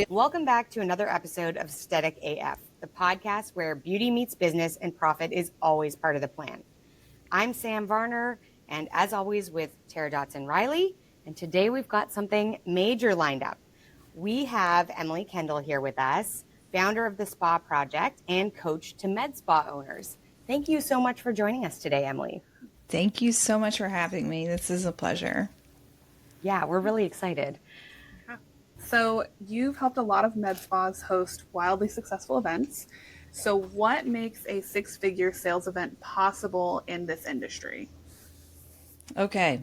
Welcome back to another episode of Aesthetic AF, the podcast where beauty meets business and profit is always part of the plan. I'm Sam Varner, and as always with Tara Dotson Riley, and today we've got something major lined up. We have Emily Kendel here with us, founder of the Spa Project and coach to Medspa owners. Thank you so much for joining us today, Emily. Thank you so much for having me. This is a pleasure. Yeah, we're really excited. So you've helped a lot of med spas host wildly successful events. So what makes a six-figure sales event possible in this industry? Okay.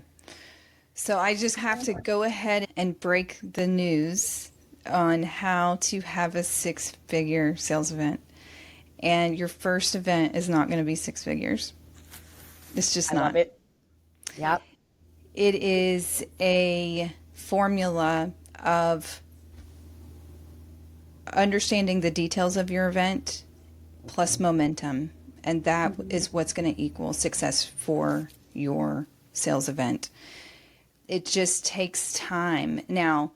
So I just have to go ahead and break the news on how to have a six-figure sales event. And your first event is not going to be six figures. It's just not. I love it. Yep. It is a formula of understanding the details of your event plus momentum, and that is what's going to equal success for your sales event. It just takes time. Now,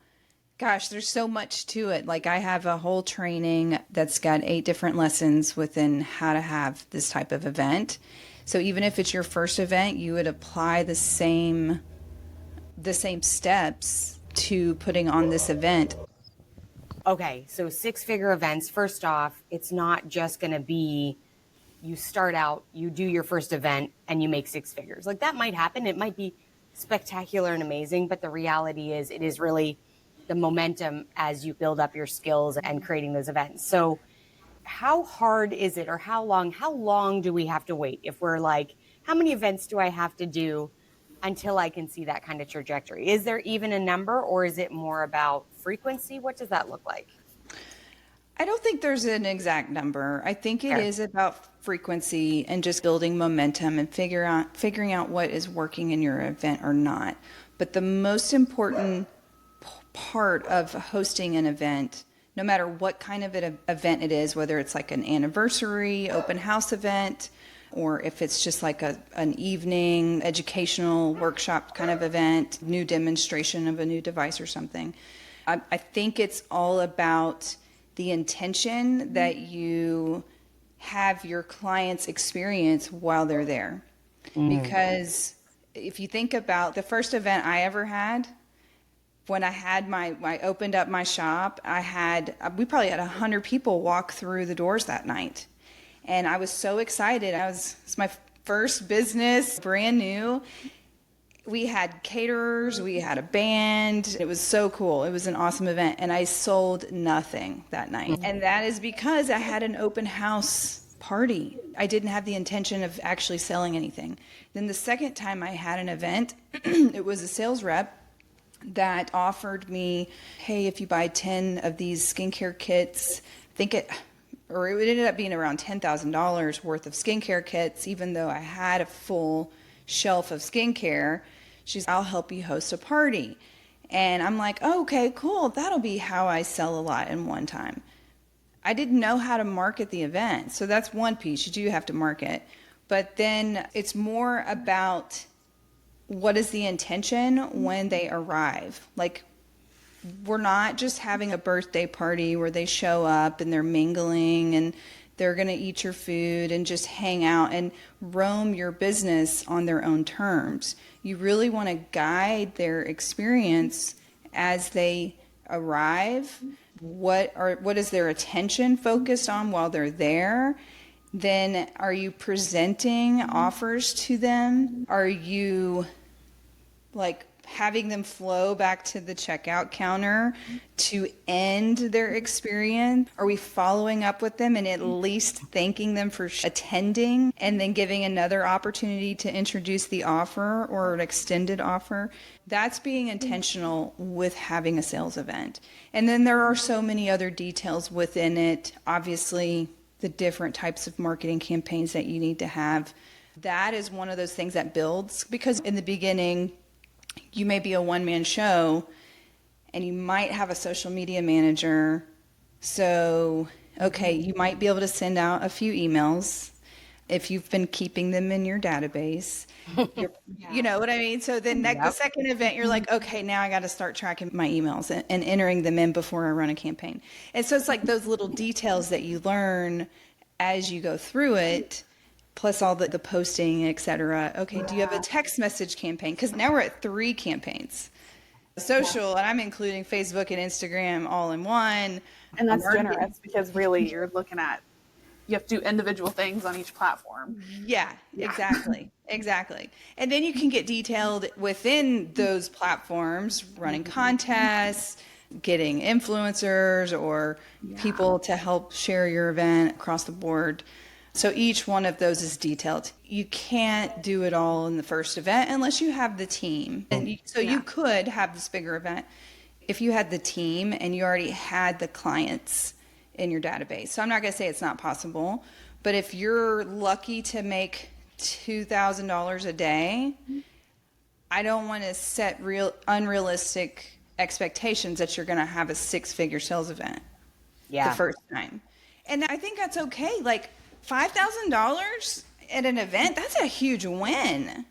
gosh, there's so much to it. Like, I have a whole training that's got 8 different lessons within how to have this type of event. So even if it's your first event, you would apply the same steps to putting on this event. Okay, so six-figure events, first off, it's not just going to be you start out, you do your first event, and you make six figures. Like, that might happen. It might be spectacular and amazing, but the reality is it is really the momentum as you build up your skills and creating those events. So how hard is it, or how long do we have to wait? If we're like, how many events do I have to do until I can see that kind of trajectory? Is there even a number, or is it more about frequency? What does that look like? I don't think there's an exact number. I think it is about frequency and just building momentum and figuring out what is working in your event or not. But the most important part of hosting an event, no matter what kind of an event it is, whether it's like an anniversary, open house event, or if it's just like an evening educational workshop kind of event, new demonstration of a new device or something. I think it's all about the intention that you have your clients experience while they're there. Because if you think about the first event I ever had, when I opened up my shop, we probably had 100 people walk through the doors that night. And I was so excited. It's my first business, brand new. We had caterers, we had a band. It was so cool. It was an awesome event. And I sold nothing that night. And that is because I had an open house party. I didn't have the intention of actually selling anything. Then the second time I had an event, it was a sales rep that offered me, hey, if you buy 10 of these skincare kits, it ended up being around $10,000 worth of skincare kits, even though I had a full shelf of skincare. She's, I'll help you host a party. And I'm like, oh, okay, cool. That'll be how I sell a lot in one time. I didn't know how to market the event. So that's one piece. You do have to market. But then it's more about what is the intention when they arrive. Like, we're not just having a birthday party where they show up and they're mingling and they're going to eat your food and just hang out and roam your business on their own terms. You really want to guide their experience as they arrive. What is their attention focused on while they're there? Then are you presenting offers to them? Are you like having them flow back to the checkout counter to end their experience? Are we following up with them and at least thanking them for attending and then giving another opportunity to introduce the offer or an extended offer? That's being intentional with having a sales event. And then there are so many other details within it. Obviously, the different types of marketing campaigns that you need to have. That is one of those things that builds, because in the beginning, you may be a one-man show and you might have a social media manager. So Okay, you might be able to send out a few emails if you've been keeping them in your database. You know what I mean? So then the Yep. second event, you're like, okay, now I got to start tracking my emails and entering them in before I run a campaign. And so it's like those little details that you learn as you go through it, plus all the posting, et cetera. Okay, do you have a text message campaign? Because now we're at 3 campaigns. Social, and I'm including Facebook and Instagram all in one. And that's Marketing. generous because really you're looking at, you have to do individual things on each platform. Yeah, exactly. Exactly. And then you can get detailed within those platforms, running contests, getting influencers or people to help share your event across the board. So each one of those is detailed. You can't do it all in the first event unless you have the team. And you could have this bigger event if you had the team and you already had the clients in your database. So I'm not going to say it's not possible, but if you're lucky to make $2,000 a day, I don't want to set unrealistic expectations that you're going to have a 6-figure sales event the first time. And I think that's okay. Like $5,000 at an event, that's a huge win.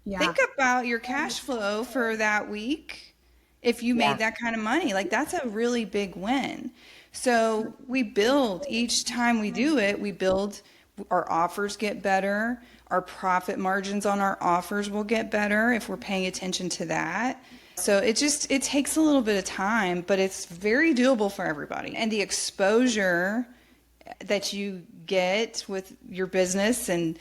Yeah. Think about your cash flow for that week. If you made that kind of money, like that's a really big win. So we build each time we do it, our offers get better. Our profit margins on our offers will get better if we're paying attention to that. So it takes a little bit of time, but it's very doable for everybody. And the exposure that you get with your business, and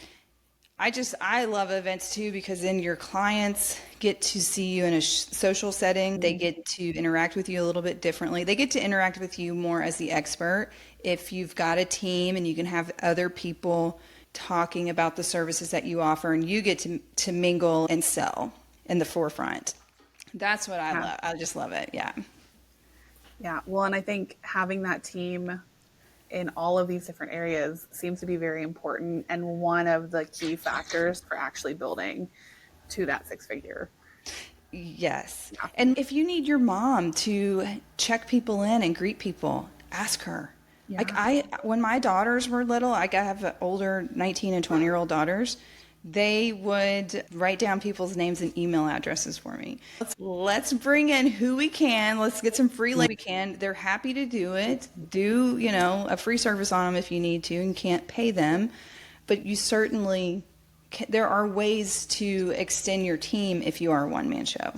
I love events too, because then your clients get to see you in a social setting. They get to interact with you a little bit differently. They get to interact with you more as the expert. If you've got a team and you can have other people talking about the services that you offer, and you get to mingle and sell in the forefront. That's what I love. I just love it. Yeah. Yeah. Well, and I think having that team in all of these different areas seems to be very important and one of the key factors for actually building to that 6-figure. Yes. Yeah. And if you need your mom to check people in and greet people, ask her. Yeah. Like when my daughters were little, I have older 19 and 20-year-old daughters. They would write down people's names and email addresses for me. Let's bring in who we can. Let's get some free labor we can. They're happy to do it. Do, a free service on them if you need to and can't pay them. But you certainly there are ways to extend your team if you are a one-man show.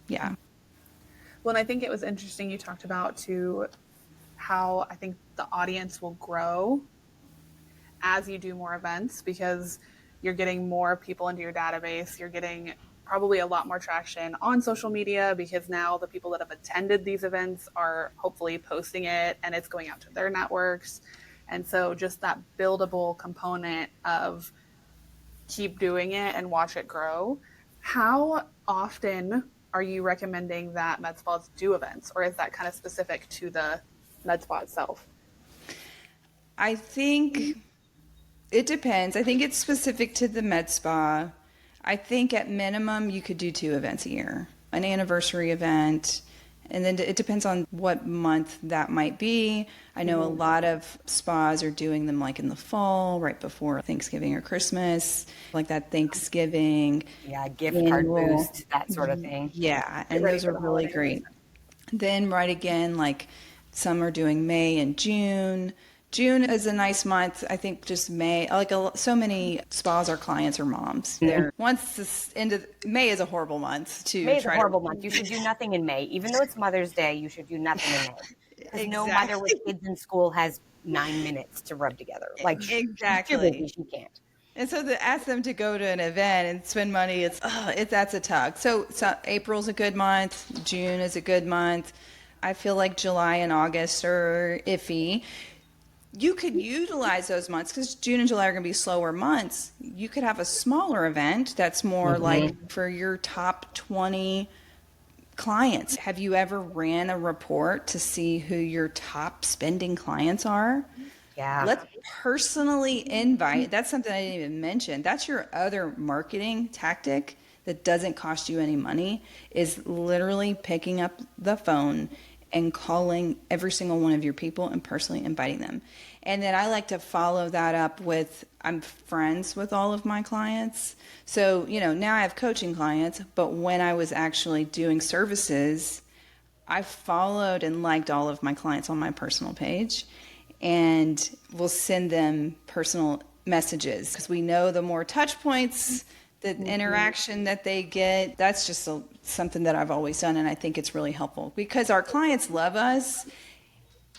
Yeah. Well, and I think it was interesting you talked about too how I think the audience will grow as you do more events, because you're getting more people into your database. You're getting probably a lot more traction on social media, because now the people that have attended these events are hopefully posting it and it's going out to their networks. And so just that buildable component of keep doing it and watch it grow. How often are you recommending that med spas do events, or is that kind of specific to the med spa itself? I think it depends. I think it's specific to the med spa. I think at minimum you could do 2 events a year, an anniversary event, and then it depends on what month that might be. I know a lot of spas are doing them like in the fall, right before Thanksgiving or Christmas, like that Thanksgiving. Yeah, gift card boost, that sort of thing. Yeah, and those are really great. Then right again, like some are doing May and June. June is a nice month. I think just May, so many spas, our clients are moms. They're once this May is a horrible month to May is a horrible month. You should do nothing in May. Even though it's Mother's Day, you should do nothing in May. Because no mother with kids in school has 9 minutes to rub together. Like exactly, she can't. And so to ask them to go to an event and spend money, that's a tug. So April's a good month. June is a good month. I feel like July and August are iffy. You could utilize those months because June and July are going to be slower months. You could have a smaller event that's more like for your top 20 clients. Have you ever ran a report to see who your top spending clients are? Yeah. Let's personally invite. That's something I didn't even mention. That's your other marketing tactic that doesn't cost you any money, is literally picking up the phone and calling every single one of your people and personally inviting them. And then I like to follow that up with, I'm friends with all of my clients. So, now I have coaching clients, but when I was actually doing services, I followed and liked all of my clients on my personal page and will send them personal messages because we know the more touch points, the interaction that they get, that's just something that I've always done. And I think it's really helpful because our clients love us.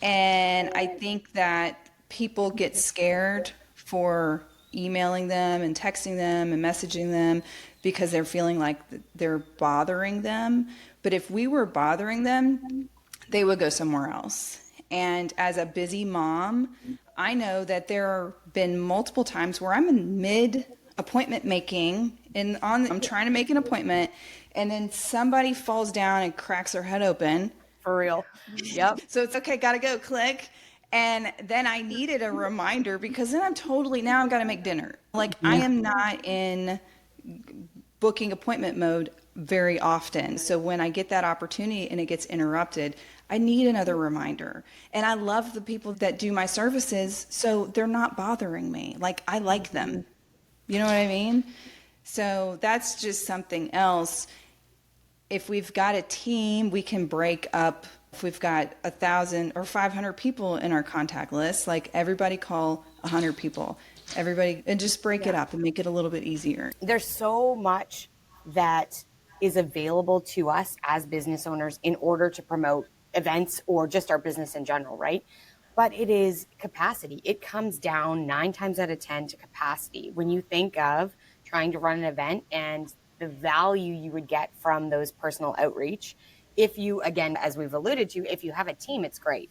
And I think that people get scared for emailing them and texting them and messaging them because they're feeling like they're bothering them. But if we were bothering them, they would go somewhere else. And as a busy mom, I know that there have been multiple times where I'm in mid appointment making and I'm trying to make an appointment and then somebody falls down and cracks their head open. For real. Yep. So it's okay, gotta go, click. And then I needed a reminder because then now I've got to make dinner. Like I am not in booking appointment mode very often. So when I get that opportunity and it gets interrupted, I need another reminder. And I love the people that do my services, so they're not bothering me. Like I like them. You know what I mean? So that's just something else. If we've got a team, we can break up. If we've got 1,000 or 500 people in our contact list, like everybody call 100 people, everybody, and just break it up and make it a little bit easier. There's so much that is available to us as business owners in order to promote events or just our business in general, right? But it is capacity. It comes down 9 times out of 10 to capacity. When you think of trying to run an event and the value you would get from those personal outreach, if you, again, as we've alluded to, if you have a team, it's great.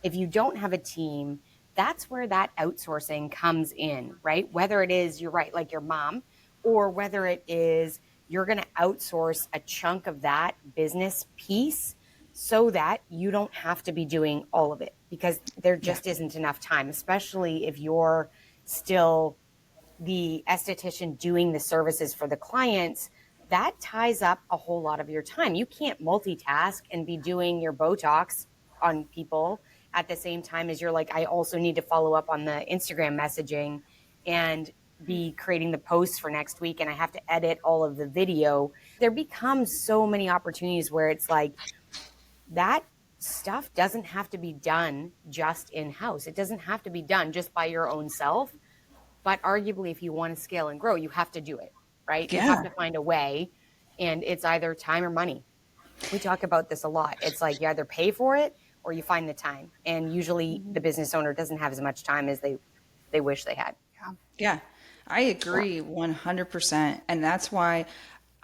If you don't have a team, that's where that outsourcing comes in, right? Whether it is, you're right, like your mom, or whether it is you're going to outsource a chunk of that business piece so that you don't have to be doing all of it because there just isn't enough time, especially if you're still the esthetician doing the services for the clients. That ties up a whole lot of your time. You can't multitask and be doing your Botox on people at the same time as you're like, I also need to follow up on the Instagram messaging and be creating the posts for next week. And I have to edit all of the video. There becomes so many opportunities where it's like that stuff doesn't have to be done just in-house. It doesn't have to be done just by your own self. But arguably, if you want to scale and grow, you have to do it, right? Yeah. You have to find a way, and it's either time or money. We talk about this a lot. It's like you either pay for it or you find the time. And usually the business owner doesn't have as much time as they wish they had. Yeah, I agree 100%. And that's why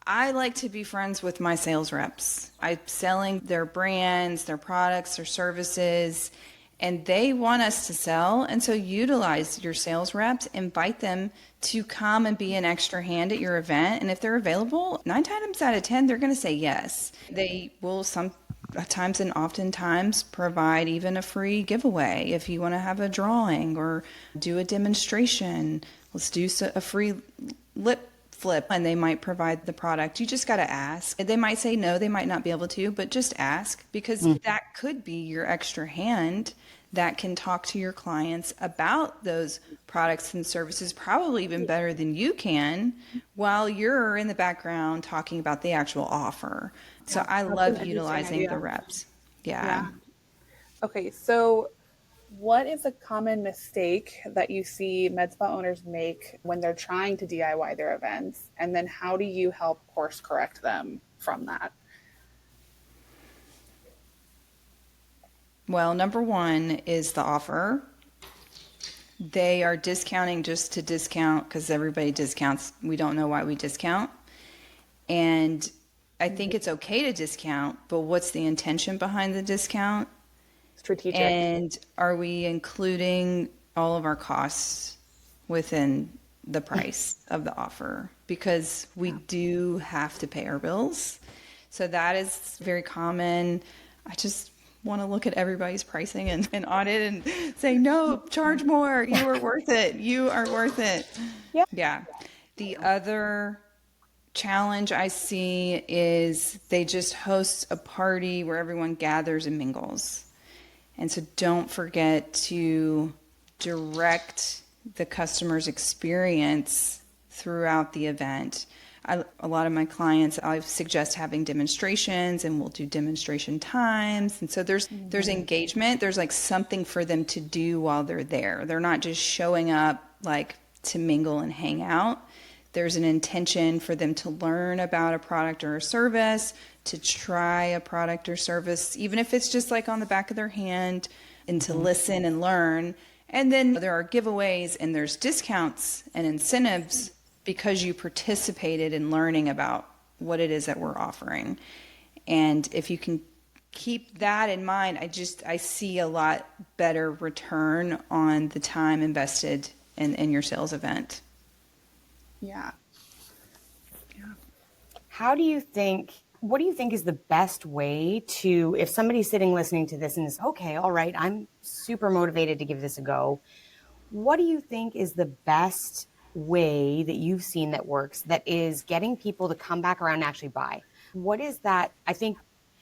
I like to be friends with my sales reps. I'm selling their brands, their products, their services, and they want us to sell. And so utilize your sales reps, invite them to come and be an extra hand at your event. And if they're available, 9 times out of 10, they're going to say yes. They will sometimes and oftentimes provide even a free giveaway if you want to have a drawing or do a demonstration. Let's do a free lip flip, and they might provide the product. You just got to ask. They might say no, they might not be able to, but just ask because that could be your extra hand that can talk to your clients about those products and services probably even better than you can while you're in the background talking about the actual offer. So I love utilizing the reps. Yeah. Okay, so what is a common mistake that you see Medspa owners make when they're trying to DIY their events? And then how do you help course correct them from that? Well, number one is the offer. They are discounting just to discount because everybody discounts. We don't know why we discount. And I think it's okay to discount, but what's the intention behind the discount? Strategic. And are we including all of our costs within the price of the offer? Because we do have to pay our bills. So that is very common. I just want to look at everybody's pricing and audit and say, no, charge more. You are worth it. You are worth it. Yeah. The other challenge I see is they just host a party where everyone gathers and mingles. And so don't forget to direct the customer's experience throughout the event. A lot of my clients, I suggest having demonstrations, and we'll do demonstration times. And so there's engagement. There's like something for them to do while they're there. They're not just showing up like to mingle and hang out. There's an intention for them to learn about a product or a service, to try a product or service, even if it's just like on the back of their hand, and to listen and learn. And then there are giveaways and there's discounts and incentives because you participated in learning about what it is that we're offering. And if you can keep that in mind, I see a lot better return on the time invested in your sales event. Yeah. What do you think is the best way to, if somebody's sitting listening to this and is, okay, all right, I'm super motivated to give this a go. What do you think is the best way that you've seen that works, that is getting people to come back around and actually buy? What is that? I think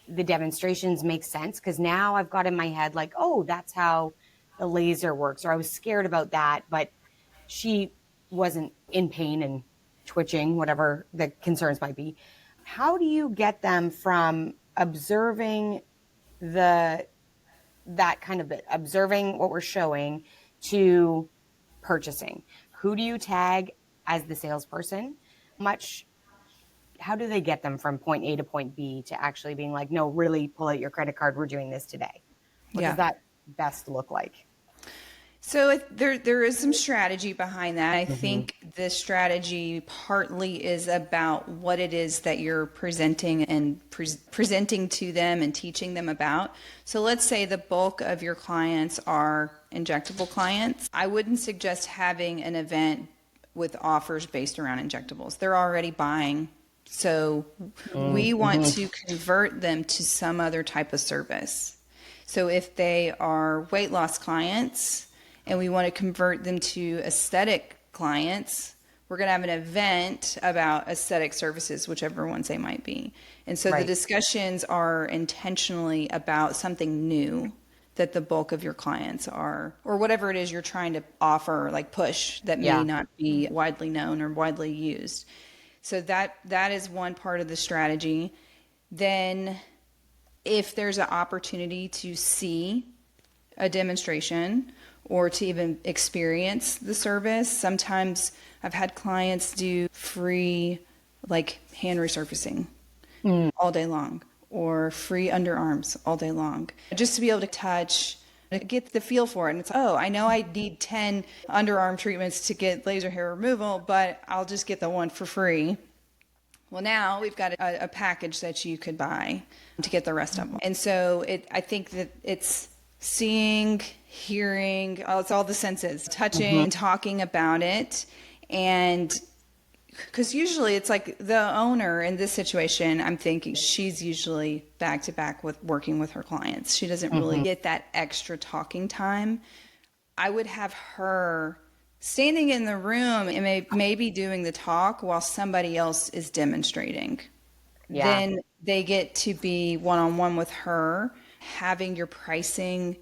the demonstrations make sense, because now I've got in my head like, oh, that's how the laser works, or I was scared about that, but she wasn't in pain and twitching, whatever the concerns might be. How do you get them from observing observing what we're showing to purchasing? Who do you tag as the salesperson? How do they get them from point A to point B to actually being like, no, really pull out your credit card, we're doing this today? What does that best look like? So there is some strategy behind that. I think the strategy partly is about what it is that you're presenting and presenting to them and teaching them about. So let's say the bulk of your clients are injectable clients. I wouldn't suggest having an event with offers based around injectables. They're already buying. So we want to convert them to some other type of service. So if they are weight loss clients, and we want to convert them to aesthetic clients, we're going to have an event about aesthetic services, whichever ones they might be. And so the discussions are intentionally about something new that the bulk of your clients are, or whatever it is you're trying to offer, like push, that may not be widely known or widely used. So that is one part of the strategy. Then if there's an opportunity to see a demonstration or to even experience the service, sometimes I've had clients do free like hand resurfacing all day long, or free underarms all day long, just to be able to touch, get the feel for it. And it's, oh, I know I need 10 underarm treatments to get laser hair removal, but I'll just get the one for free. Well, now we've got a package that you could buy to get the rest of them. And so I think that it's seeing, hearing, it's all the senses, touching, talking about it. And because usually it's like the owner in this situation, I'm thinking she's usually back to back with working with her clients. She doesn't really get that extra talking time. I would have her standing in the room and maybe doing the talk while somebody else is demonstrating. Then they get to be one-on-one with her, having your pricing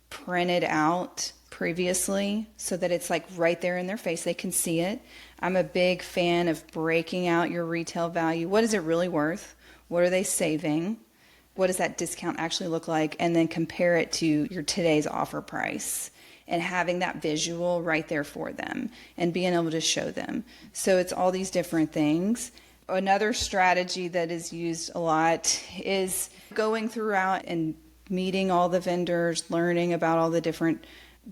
printed out previously so that it's like right there in their face. They can see it. I'm a big fan of breaking out your retail value. What is it really worth? What are they saving? What does that discount actually look like? And then compare it to your today's offer price, and having that visual right there for them and being able to show them. So it's all these different things. Another strategy that is used a lot is going throughout and meeting all the vendors, learning about all the different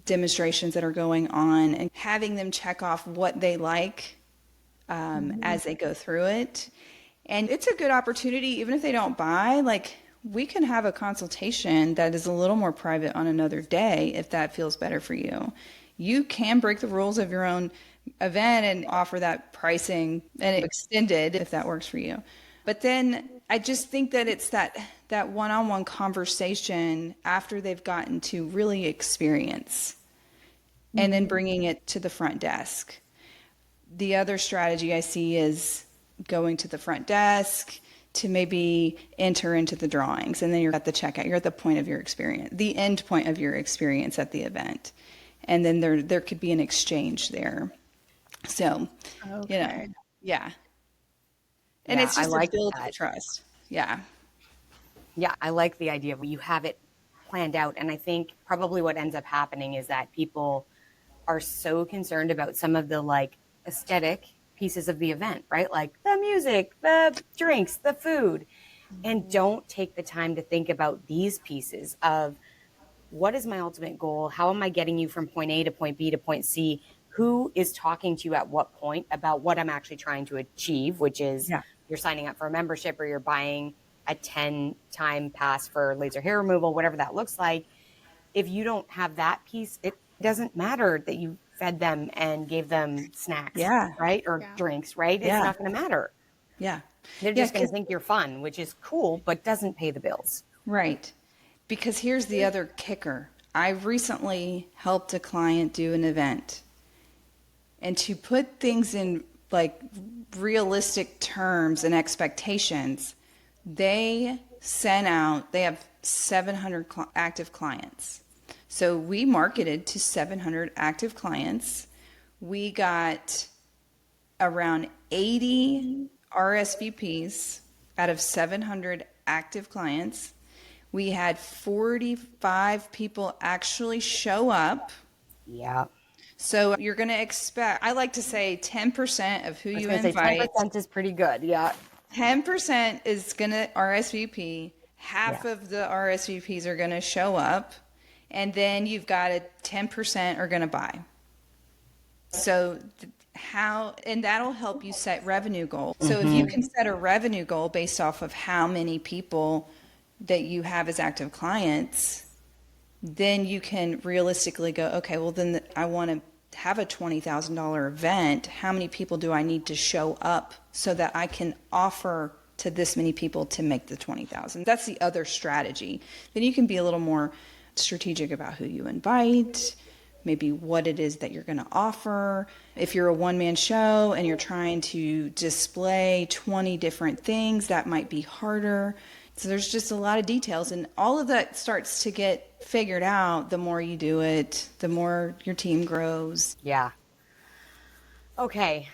demonstrations that are going on, and having them check off what they like as they go through it. And it's a good opportunity, even if they don't buy, like we can have a consultation that is a little more private on another day if that feels better for you. You can break the rules of your own event and offer that pricing and extended if that works for you. But then I just think that it's that one-on-one conversation after they've gotten to really experience, and then bringing it to the front desk. The other strategy I see is going to the front desk to maybe enter into the drawings, and then you're at the checkout. You're at the point of your experience, the end point of your experience at the event. and then there could be an exchange there. So, Okay. yeah. And Yeah, it's I just to like build the that. trust. Yeah. Yeah, I like the idea where you have it planned out. And I think probably what ends up happening is that people are so concerned about some of the like aesthetic pieces of the event, right? Like the music, the drinks, the food, and don't take the time to think about these pieces of what is my ultimate goal? How am I getting you from point A to point B to point C? Who is talking to you at what point about what I'm actually trying to achieve, which is Yeah. you're signing up for a membership or you're buying a 10-time pass for laser hair removal, whatever that looks like. If you don't have that piece, it doesn't matter that you fed them and gave them snacks, Yeah. right? Or Yeah. drinks, right? It's Yeah. not going to matter. Yeah. They're Yeah. just going to think you're fun, which is cool, but doesn't pay the bills. Right. Because here's the other kicker. I recently helped a client do an event, and to put things in like realistic terms and expectations, they have 700 active clients. So we marketed to 700 active clients. We got around 80 RSVPs out of 700 active clients. We had 45 people actually show up. Yeah. So you're going to expect, I like to say 10% of who I was you going to say invite, 10% is pretty good. Yeah. 10% is going to RSVP. Half Yeah. of the RSVPs are going to show up. And then you've got a 10% are going to buy. So and that'll help you set revenue goals. So if you can set a revenue goal based off of how many people that you have as active clients, then you can realistically go, okay, well then I want to have a $20,000 event. How many people do I need to show up so that I can offer to this many people to make the 20,000? That's the other strategy. Then you can be a little more strategic about who you invite, maybe what it is that you're going to offer. If you're a one-man show and you're trying to display 20 different things, that might be harder. So there's just a lot of details, and all of that starts to get figured out the more you do it, the more your team grows. Yeah. Okay.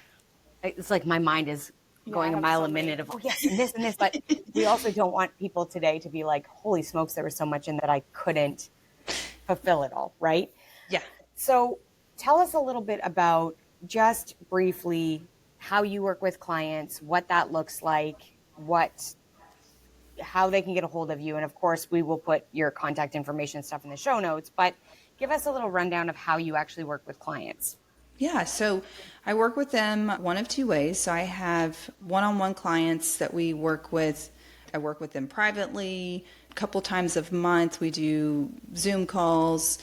It's like my mind is going I a have mile so a many. minute of, oh, yes, and this. But we also don't want people today to be like, holy smokes, there was so much in that I couldn't fulfill it all, right? Yeah. So tell us a little bit about, just briefly, how you work with clients, what that looks like, how they can get a hold of you. And of course, we will put your contact information and stuff in the show notes, but give us a little rundown of how you actually work with clients. Yeah, so I work with them one of two ways. So I have one-on-one clients that we work with. I work with them privately. A couple times a month, we do Zoom calls,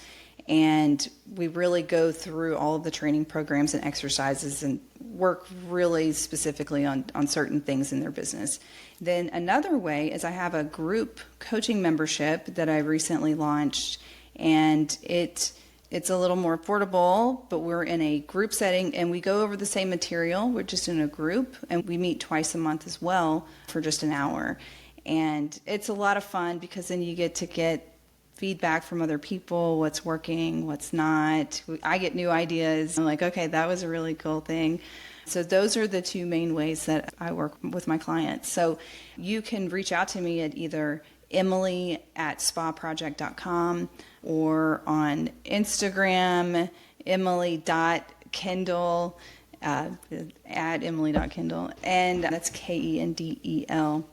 and we really go through all of the training programs and exercises and work really specifically on certain things in their business. Then another way is I have a group coaching membership that I recently launched, and it's a little more affordable, but we're in a group setting and we go over the same material. We're just in a group, and we meet twice a month as well for just an hour. And it's a lot of fun because then you get to get feedback from other people, what's working, what's not. I get new ideas. I'm like, okay, that was a really cool thing. So those are the two main ways that I work with my clients. So you can reach out to me at either Emily@spaproject.com or on Instagram, Emily.Kendel, at Emily.Kendel, and that's Kendel.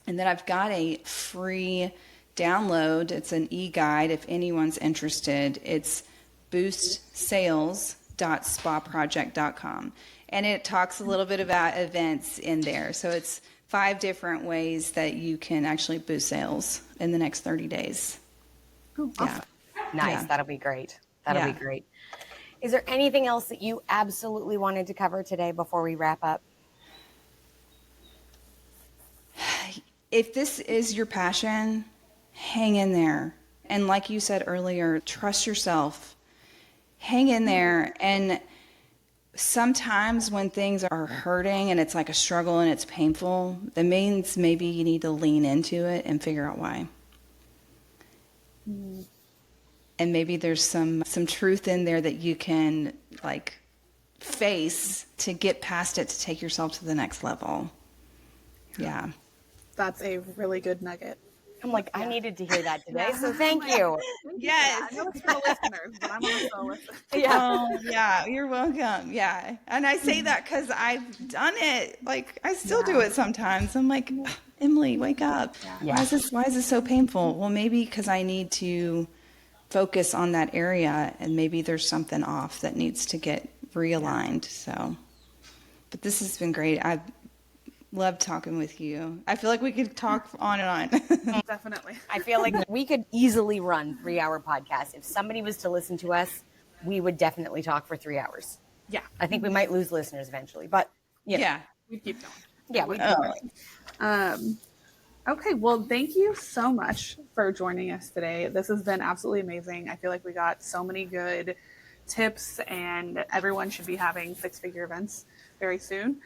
And then I've got a free download. It's an e-guide if anyone's interested. It's boostsales.spaproject.com. And it talks a little bit about events in there. So it's 5 different ways that you can actually boost sales in the next 30 days. Oh, Yeah. awesome. Nice. Yeah. That'll be great. That'll Yeah. be great. Is there anything else that you absolutely wanted to cover today before we wrap up? If this is your passion, hang in there. And like you said earlier, trust yourself. Hang in there. And sometimes when things are hurting and it's like a struggle and it's painful, that means maybe you need to lean into it and figure out why. and maybe there's some truth in there that you can like face to get past it, to take yourself to the next level. Yeah. That's a really good nugget. I'm like, I needed to hear that today, so thank you. Yes. I know it's for the listeners, but I'm also listening. Yeah. Oh, yeah, you're welcome. Yeah. And I say that because I've done it. Like, I still do it sometimes. I'm like, Emily, wake up. Yeah. Why is this so painful? Well, maybe because I need to focus on that area, and maybe there's something off that needs to get realigned. So, but this has been great. I love talking with you. I feel like we could talk on and on. Definitely. I feel like we could easily run 3-hour podcasts. If somebody was to listen to us, we would definitely talk for 3 hours. Yeah. I think we might lose listeners eventually, but you know. Yeah. We keep going. Yeah, we can. Okay, well, thank you so much for joining us today. This has been absolutely amazing. I feel like we got so many good tips, and everyone should be having six-figure events very soon.